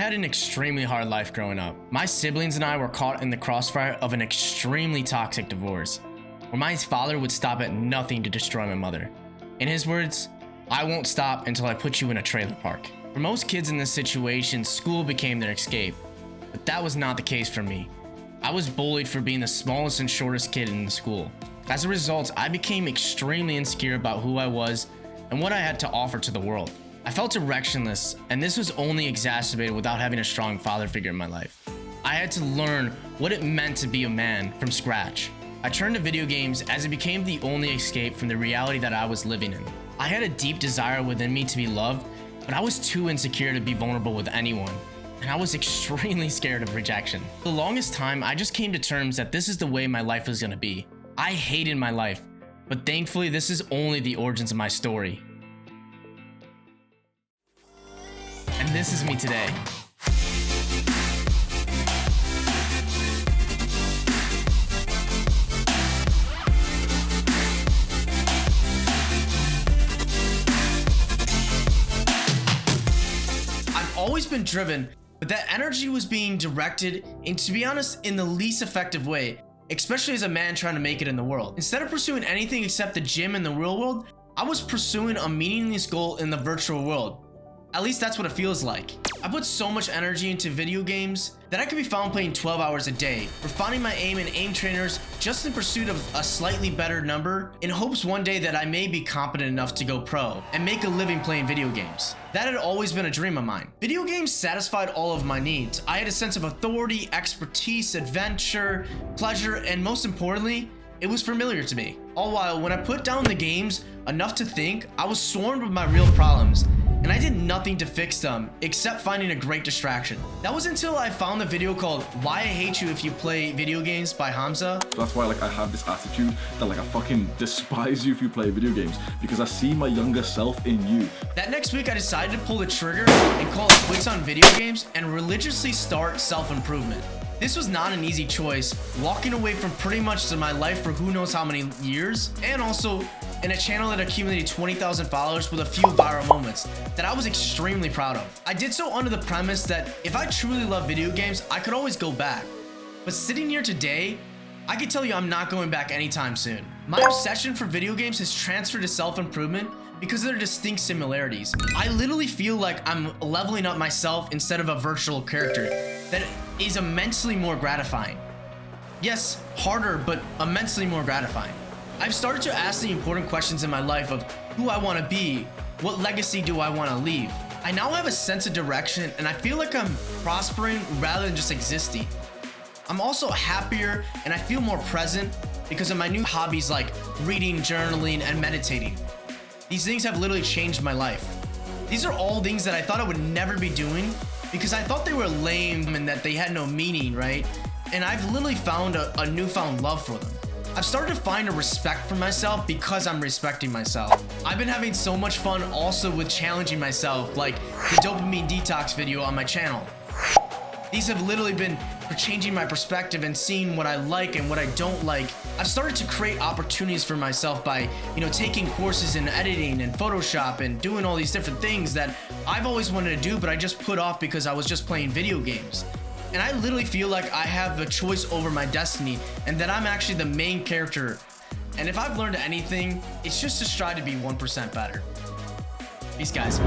had an extremely hard life growing up. My siblings and I were caught in the crossfire of an extremely toxic divorce, where my father would stop at nothing to destroy my mother. In his words, "I won't stop until I put you in a trailer park." For most kids in this situation, school became their escape, but that was not the case for me. I was bullied for being the smallest and shortest kid in the school. As a result, I became extremely insecure about who I was and what I had to offer to the world. I felt directionless, and this was only exacerbated without having a strong father figure in my life. I had to learn what it meant to be a man from scratch. I turned to video games as it became the only escape from the reality that I was living in. I had a deep desire within me to be loved, but I was too insecure to be vulnerable with anyone, and I was extremely scared of rejection. For the longest time, I just came to terms that this is the way my life was gonna be. I hated my life, but thankfully this is only the origins of my story. And this is me today. I've always been driven, but that energy was being directed into, to be honest, in the least effective way, especially as a man trying to make it in the world. Instead of pursuing anything except the gym in the real world, I was pursuing a meaningless goal in the virtual world. At least that's what it feels like. I put so much energy into video games that I could be found playing 12 hours a day, refining my aim and aim trainers just in pursuit of a slightly better number, in hopes one day that I may be competent enough to go pro and make a living playing video games. That had always been a dream of mine. Video games satisfied all of my needs. I had a sense of authority, expertise, adventure, pleasure, and most importantly, it was familiar to me. All while when I put down the games enough to think, I was swarmed with my real problems, and I did nothing to fix them except finding a great distraction. That was until I found the video called "Why I Hate You If You Play Video Games" by Hamza. That's why I have this attitude that I fucking despise you if you play video games, because I see my younger self in you. That next week I decided to pull the trigger and call it quits on video games and religiously start self-improvement. This was not an easy choice, walking away from pretty much my life for who knows how many years, and also in a channel that accumulated 20,000 followers with a few viral moments that I was extremely proud of. I did so under the premise that if I truly love video games, I could always go back. But sitting here today, I can tell you I'm not going back anytime soon. My obsession for video games has transferred to self-improvement because of their distinct similarities. I literally feel like I'm leveling up myself instead of a virtual character that is immensely more gratifying. Yes, harder, but immensely more gratifying. I've started to ask the important questions in my life of who I want to be, what legacy do I want to leave. I now have a sense of direction, and I feel like I'm prospering rather than just existing. I'm also happier and I feel more present because of my new hobbies like reading, journaling, and meditating. These things have literally changed my life. These are all things that I thought I would never be doing because I thought they were lame and that they had no meaning, right? And I've literally found a newfound love for them. I've started to find a respect for myself because I'm respecting myself. I've been having so much fun also with challenging myself, like the dopamine detox video on my channel. These have literally been for changing my perspective and seeing what I like and what I don't like. I've started to create opportunities for myself by, taking courses in editing and Photoshop and doing all these different things that I've always wanted to do, but I just put off because I was just playing video games. And I literally feel like I have a choice over my destiny and that I'm actually the main character. And if I've learned anything, it's just to strive to be 1% better. Peace, guys.